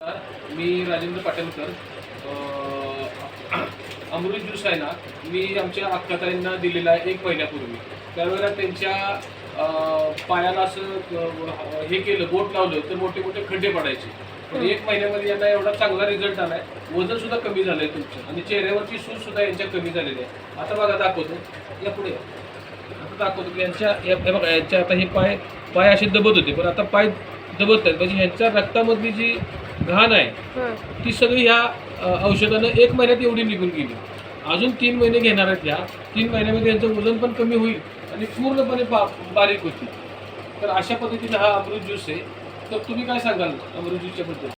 मी राजेंद्र पाटणकर. अमृत juice आहे ना, मी आमच्या अक्काताईंना दिलेला आहे 1 महिन्यापूर्वी. त्यावेळेला त्यांच्या पायाला असं हे केलं, बोट लावलं तर मोठे मोठे खड्डे पडायचे. पण 1 महिन्यामध्ये यांना एवढा चांगला रिझल्ट आलाय. वजन सुद्धा कमी झालंय तुमचं आणि चेहऱ्यावरची सूज सुद्धा यांच्या कमी झालेली आहे. आता बघा दाखवतो, या पुढे आता दाखवतो की यांच्या हे बघा, यांच्या आता हे पाय असे दबत होते, पण आता पाय दबत आहेत. म्हणजे ह्यांच्या रक्तामधली जी घाण आहे ती सगळी ह्या औषधानं 1 महिन्यात एवढी निघून गेली. अजून 3 महिने घेणार आहेत. ह्या 3 महिन्यामध्ये यांचं वजन पण कमी होईल आणि पूर्णपणे बारीक होतील. तर अशा पद्धतीने हा अमृत ज्यूस आहे. तर तुम्ही काय सांगाल अमृत ज्यूसच्या बद्दल?